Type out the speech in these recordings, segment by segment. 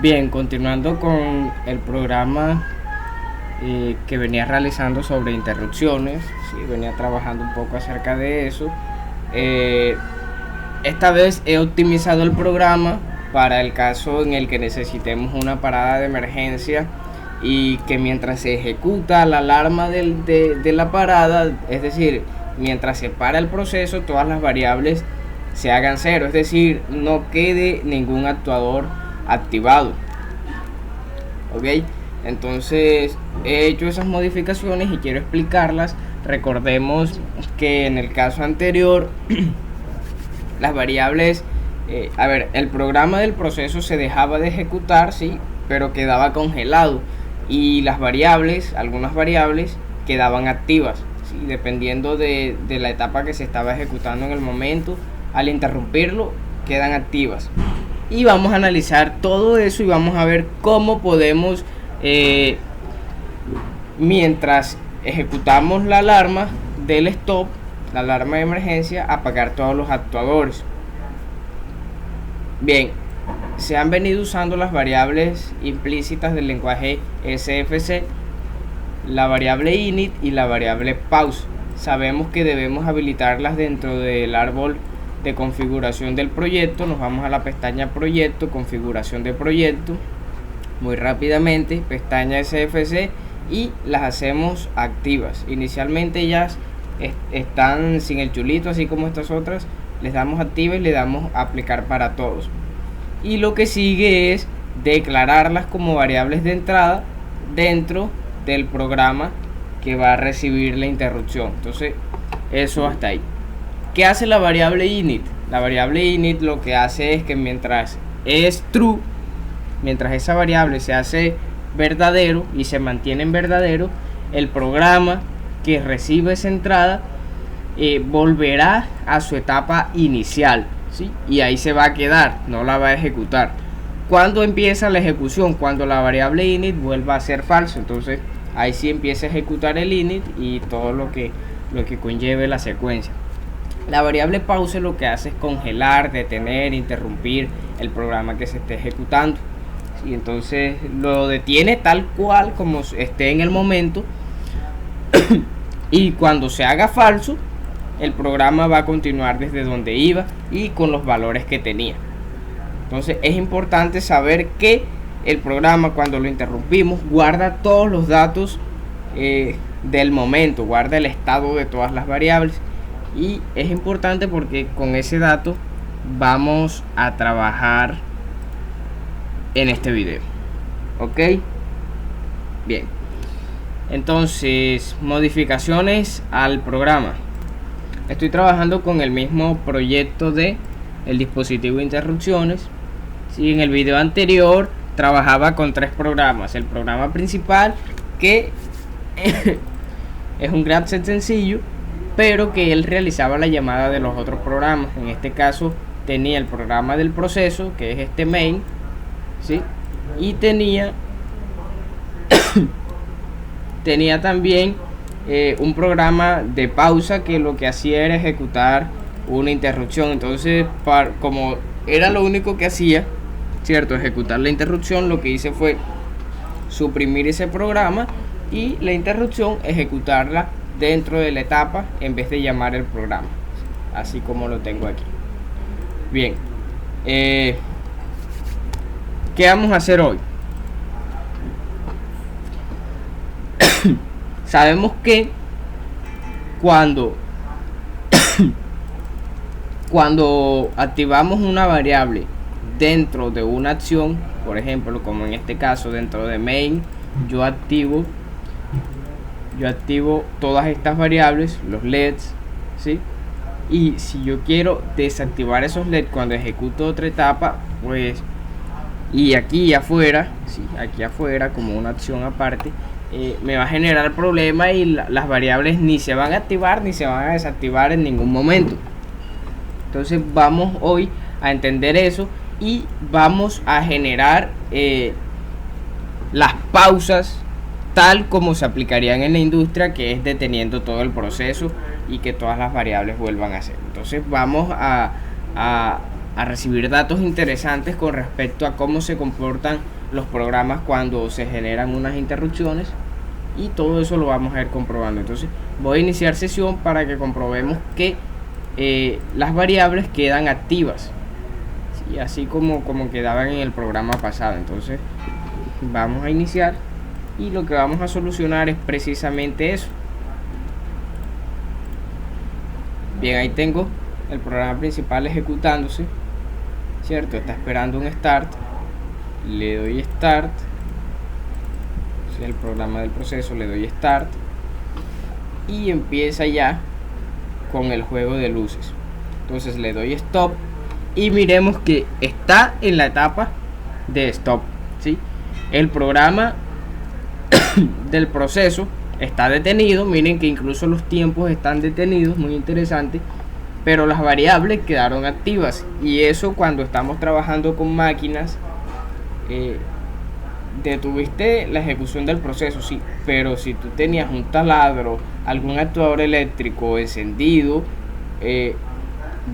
Bien, continuando con el programa que venía realizando sobre interrupciones, sí, venía trabajando un poco acerca de eso. Eh, esta vez he optimizado el programa para el caso en el que necesitemos una parada de emergencia y que mientras se ejecuta la alarma de la parada, es decir, mientras se para el proceso, todas las variables se hagan cero, es decir, no quede ningún actuador activado. Ok, entonces he hecho esas modificaciones y quiero explicarlas. Recordemos que en el caso anterior las variables, el programa del proceso se dejaba de ejecutar, sí, pero quedaba congelado y las variables, algunas variables quedaban activas, ¿sí? Dependiendo de la etapa que se estaba ejecutando en el momento. Al interrumpirlo quedan activas y vamos a analizar todo eso y vamos a ver cómo podemos mientras ejecutamos la alarma del stop, la alarma de emergencia, apagar todos los actuadores. Bien, se han venido usando las variables implícitas del lenguaje SFC, la variable init y la variable pause. Sabemos que debemos habilitarlas dentro del árbol de configuración del proyecto. Nos vamos a la pestaña proyecto, configuración de proyecto, muy rápidamente, pestaña SFC, y las hacemos activas. Inicialmente ellas están sin el chulito, así como estas otras. Les damos activa y le damos aplicar para todos, y lo que sigue es declararlas como variables de entrada dentro del programa que va a recibir la interrupción. Entonces eso hasta ahí. ¿Qué hace la variable init? La variable init lo que hace es que mientras es true, mientras esa variable se hace verdadero y se mantiene en verdadero, el programa que recibe esa entrada volverá a su etapa inicial, ¿sí? Y ahí se va a quedar, no la va a ejecutar. ¿Cuándo empieza la ejecución? Cuando la variable init vuelva a ser falso. Entonces ahí sí empieza a ejecutar el init y todo lo que conlleve la secuencia. La variable pause lo que hace es congelar, detener, interrumpir el programa que se esté ejecutando. Y entonces lo detiene tal cual como esté en el momento y cuando se haga falso, el programa va a continuar desde donde iba y con los valores que tenía. Entonces es importante saber que el programa, cuando lo interrumpimos, guarda todos los datos del momento, guarda el estado de todas las variables, y es importante porque con ese dato vamos a trabajar en este video. Ok, bien, entonces modificaciones al programa. Estoy trabajando con el mismo proyecto de el dispositivo de interrupciones. Sí, en el video anterior trabajaba con tres programas. El programa principal, que es un grabset sencillo, pero que él realizaba la llamada de los otros programas. En este caso tenía el programa del proceso, que es este main, ¿sí? Y tenía también un programa de pausa que lo que hacía era ejecutar una interrupción. Entonces, como era lo único que hacía, cierto, ejecutar la interrupción, lo que hice fue suprimir ese programa y la interrupción ejecutarla dentro de la etapa en vez de llamar el programa, así como lo tengo aquí. Bien, ¿qué vamos a hacer hoy? Sabemos que cuando activamos una variable dentro de una acción, por ejemplo, como en este caso dentro de main, yo activo todas estas variables, los LEDs, ¿sí? Y si yo quiero desactivar esos LEDs cuando ejecuto otra etapa, pues, y aquí afuera, ¿sí? Aquí afuera como una acción aparte, me va a generar problema y las variables ni se van a activar ni se van a desactivar en ningún momento. Entonces vamos hoy a entender eso y vamos a generar las pausas tal como se aplicarían en la industria, que es deteniendo todo el proceso y que todas las variables vuelvan a ser. Entonces vamos a a recibir datos interesantes con respecto a cómo se comportan los programas cuando se generan unas interrupciones, y todo eso lo vamos a ir comprobando. Entonces voy a iniciar sesión para que comprobemos que las variables quedan activas, ¿sí? Así como quedaban en el programa pasado. Entonces vamos a iniciar y lo que vamos a solucionar es precisamente eso. Bien, ahí tengo el programa principal ejecutándose, ¿cierto? Está esperando un start. Le doy start. Si el programa del proceso, le doy start y empieza ya con el juego de luces. Entonces le doy stop y miremos que está en la etapa de stop, ¿sí? El programa del proceso está detenido. Miren que incluso los tiempos están detenidos, muy interesante, pero las variables quedaron activas. Y eso, cuando estamos trabajando con máquinas, detuviste la ejecución del proceso, sí, pero si tú tenías un taladro, algún actuador eléctrico encendido,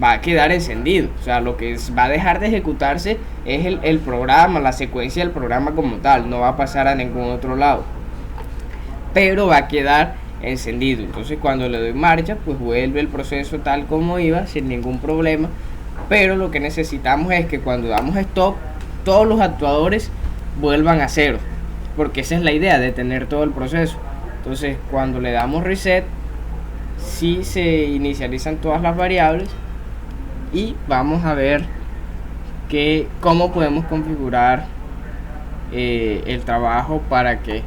va a quedar encendido. O sea, lo que va a dejar de ejecutarse es el programa, la secuencia del programa como tal. No va a pasar a ningún otro lado, pero va a quedar encendido. Entonces cuando le doy marcha, pues vuelve el proceso tal como iba, sin ningún problema. Pero lo que necesitamos es que cuando damos stop, todos los actuadores vuelvan a cero, porque esa es la idea, de tener todo el proceso. Entonces cuando le damos reset, sí se inicializan todas las variables, y vamos a ver cómo podemos configurar el trabajo para que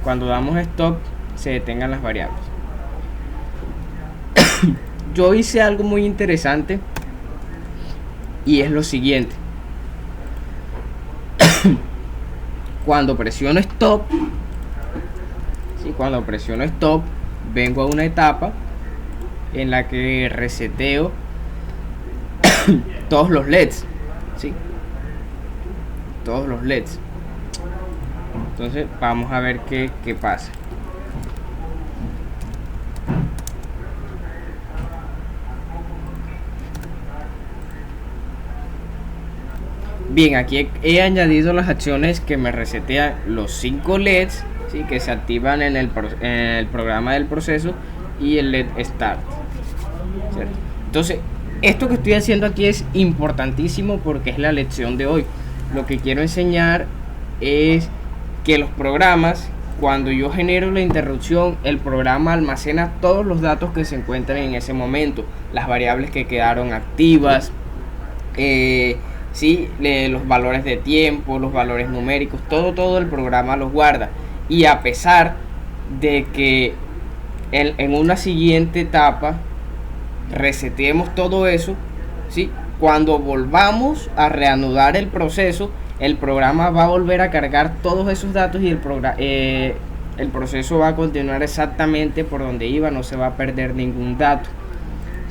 cuando damos stop se detengan las variables. Yo hice algo muy interesante, y es lo siguiente. Cuando presiono stop, ¿sí? Cuando presiono stop, vengo a una etapa en la que reseteo todos los LEDs, ¿sí? Todos los LEDs. Entonces vamos a ver qué pasa. Bien, aquí he añadido las acciones que me resetean los 5 LEDs, ¿sí? Que se activan en el programa del proceso, y el LED Start, ¿cierto? Entonces esto que estoy haciendo aquí es importantísimo porque es la lección de hoy. Lo que quiero enseñar es que los programas, cuando yo genero la interrupción, el programa almacena todos los datos que se encuentran en ese momento, las variables que quedaron activas, ¿sí? Los valores de tiempo, los valores numéricos, todo el programa los guarda. Y a pesar de que en una siguiente etapa reseteemos todo eso, ¿sí? Cuando volvamos a reanudar el proceso, el programa va a volver a cargar todos esos datos, y el proceso va a continuar exactamente por donde iba, no se va a perder ningún dato,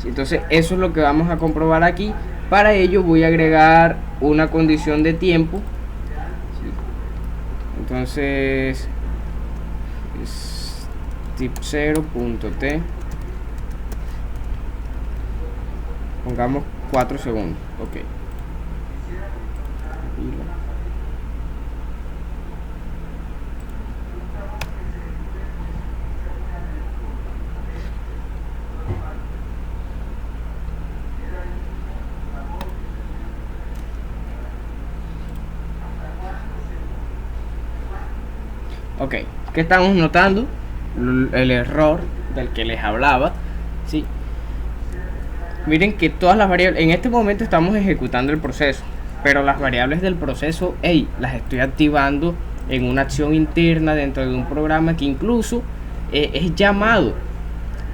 ¿sí? Entonces eso es lo que vamos a comprobar aquí. Para ello voy a agregar una condición de tiempo, ¿sí? Entonces tip 0.t, pongamos 4 segundos, ok. Ok, ¿qué estamos notando? El error del que les hablaba, ¿sí? Miren que todas las variables, en este momento estamos ejecutando el proceso, pero las variables del proceso, las estoy activando en una acción interna dentro de un programa que incluso es llamado,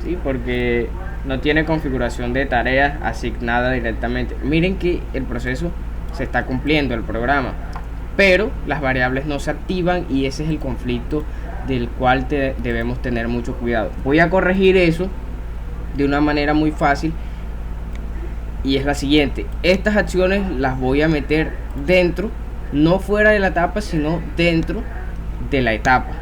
¿sí? Porque no tiene configuración de tareas asignada directamente. Miren que el proceso se está cumpliendo, el programa, pero las variables no se activan, y ese es el conflicto del cual debemos tener mucho cuidado. Voy a corregir eso de una manera muy fácil, y es la siguiente: estas acciones las voy a meter dentro, no fuera de la etapa, sino dentro de la etapa,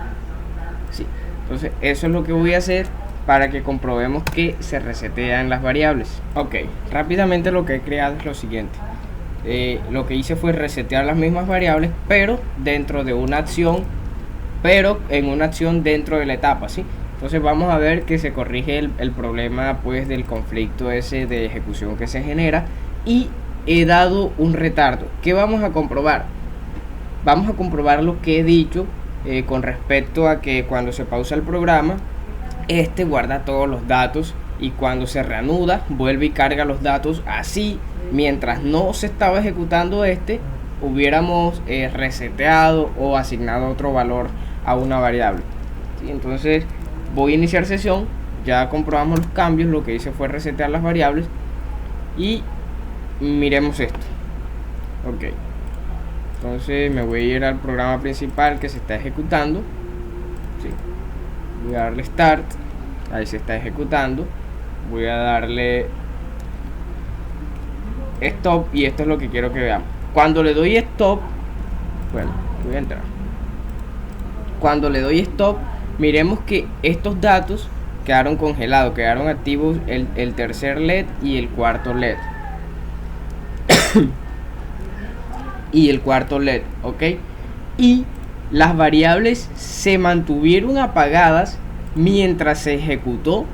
¿sí? Entonces eso es lo que voy a hacer para que comprobemos que se resetean las variables. Ok, rápidamente lo que he creado es lo siguiente. lo que hice fue resetear las mismas variables, pero dentro de una acción, pero en una acción dentro de la etapa, ¿sí? Entonces vamos a ver que se corrige el problema pues del conflicto ese de ejecución que se genera, y he dado un retardo. ¿Qué vamos a comprobar? Vamos a comprobar lo que he dicho con respecto a que cuando se pausa el programa, este guarda todos los datos, y cuando se reanuda vuelve y carga los datos. Así, mientras no se estaba ejecutando hubiéramos reseteado o asignado otro valor a una variable, ¿sí? Entonces voy a iniciar sesión. Ya comprobamos los cambios, lo que hice fue resetear las variables, y miremos esto. Ok, entonces me voy a ir al programa principal que se está ejecutando, ¿sí? Voy a darle start, ahí se está ejecutando. Voy a darle stop, y esto es lo que quiero que veamos. Cuando le doy stop, bueno, voy a entrar. Cuando le doy stop, miremos que estos datos quedaron congelados, quedaron activos el tercer LED y el cuarto LED. Y el cuarto LED, ok. Y las variables se mantuvieron apagadas mientras se ejecutó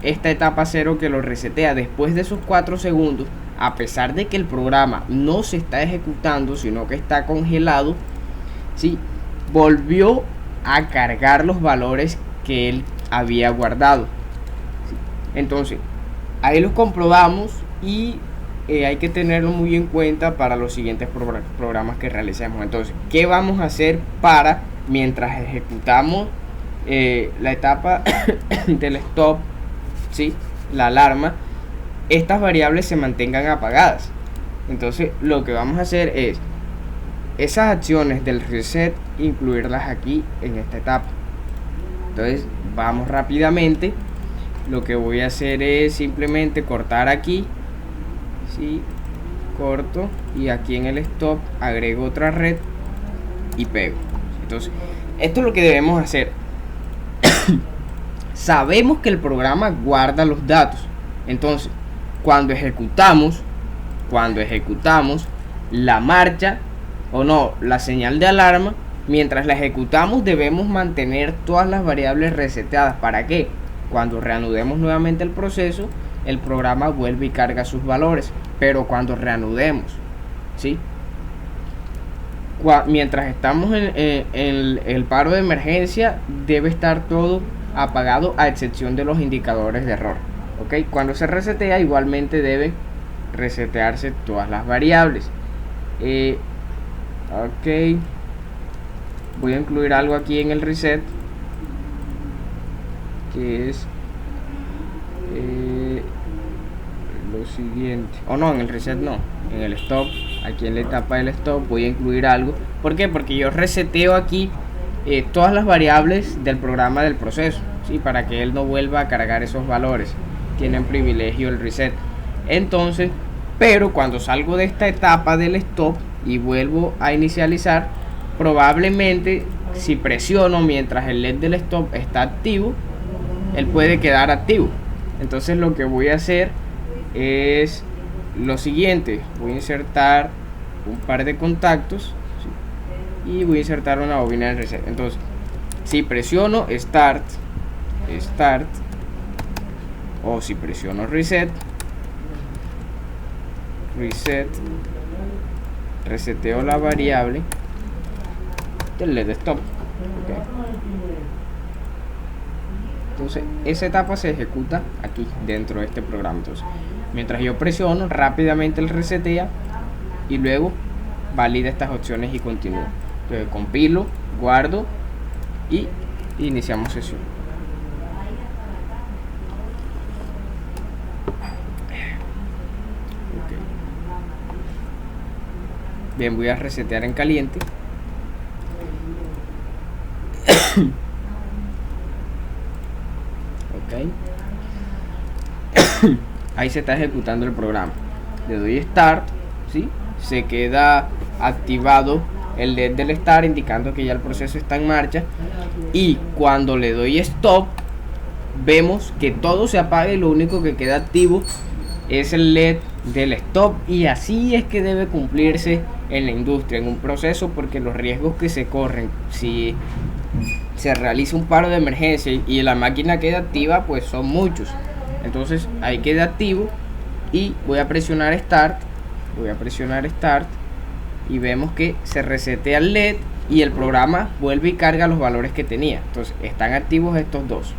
esta etapa 0 que lo resetea. Después de esos 4 segundos, a pesar de que el programa no se está ejecutando, sino que está congelado, ¿sí?, volvió a cargar los valores que él había guardado, ¿sí? Entonces ahí los comprobamos, y hay que tenerlo muy en cuenta para los siguientes programas que realicemos. Entonces, ¿qué vamos a hacer para, mientras ejecutamos la etapa del stop, ¿sí?, la alarma, estas variables se mantengan apagadas? Entonces lo que vamos a hacer es esas acciones del reset incluirlas aquí en esta etapa. Entonces vamos rápidamente. Lo que voy a hacer es simplemente cortar aquí, ¿sí?, corto, y aquí en el stop agrego otra red y pego. Entonces esto es lo que debemos hacer. Sabemos que el programa guarda los datos. Entonces cuando ejecutamos la marcha, o no, la señal de alarma, mientras la ejecutamos debemos mantener todas las variables reseteadas. ¿Para qué? Cuando reanudemos nuevamente el proceso, el programa vuelve y carga sus valores. Pero cuando reanudemos, ¿sí?, mientras estamos en el paro de emergencia, debe estar todo apagado a excepción de los indicadores de error. Ok, cuando se resetea igualmente deben resetearse todas las variables. Ok, voy a incluir algo aquí en el reset, que es lo siguiente. O no, en el reset no, en el stop. Aquí en la etapa del stop voy a incluir algo. ¿Por qué? Porque yo reseteo aquí todas las variables del programa del proceso, ¿sí?, para que él no vuelva a cargar esos valores. Tienen privilegio el reset. Entonces, pero cuando salgo de esta etapa del stop y vuelvo a inicializar, probablemente si presiono mientras el LED del stop está activo, él puede quedar activo. Entonces lo que voy a hacer es lo siguiente: voy a insertar un par de contactos, ¿sí?, y voy a insertar una bobina de reset. Entonces si presiono start, o si presiono reset, reseteo la variable del LED stop. Okay. Entonces esa etapa se ejecuta aquí dentro de este programa. Entonces mientras yo presiono, rápidamente el resetea y luego valida estas opciones y continúa. Entonces compilo, guardo y iniciamos sesión. Bien, voy a resetear en caliente. Ok. Ahí se está ejecutando el programa. Le doy start, ¿sí? Se queda activado el LED del start indicando que ya el proceso está en marcha. Y cuando le doy stop, vemos que todo se apaga y lo único que queda activo es el LED del stop, y así es que debe cumplirse en la industria, en un proceso, porque los riesgos que se corren si se realiza un paro de emergencia y la máquina queda activa, pues son muchos. Entonces ahí queda activo y voy a presionar start, y vemos que se resetea el LED y el programa vuelve y carga los valores que tenía. Entonces están activos estos dos,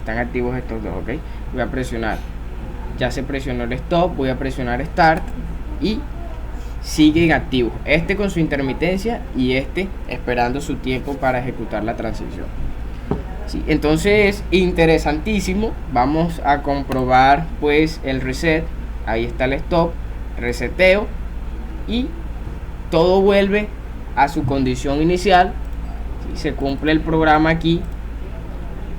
¿ok? Voy a presionar, ya se presionó el stop, voy a presionar start y siguen activos, este con su intermitencia y este esperando su tiempo para ejecutar la transición. Sí, entonces interesantísimo. Vamos a comprobar pues el reset. Ahí está el stop, reseteo y todo vuelve a su condición inicial. Sí, se cumple el programa aquí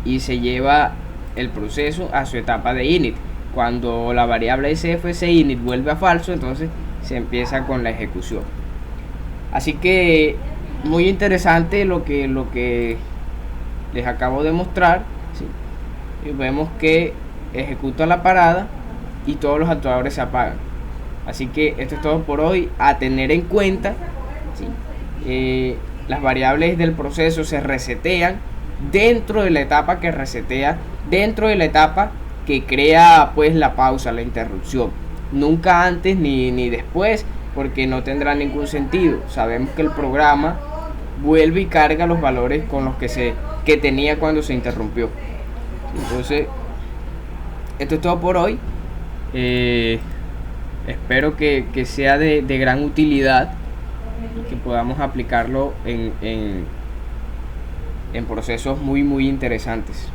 y se lleva el proceso a su etapa de init. Cuando la variable SFC init vuelve a falso, entonces se empieza con la ejecución. Así que muy interesante lo que les acabo de mostrar, ¿sí? Y vemos que ejecuta la parada y todos los actuadores se apagan. Así que esto es todo por hoy. A tener en cuenta, ¿sí? Las variables del proceso se resetean dentro de la etapa que resetea, dentro de la etapa que crea pues la pausa, la interrupción. Nunca antes ni después, porque no tendrá ningún sentido. Sabemos que el programa vuelve y carga los valores con los que tenía cuando se interrumpió. Entonces esto es todo por hoy. Espero que sea de gran utilidad y que podamos aplicarlo en procesos muy interesantes.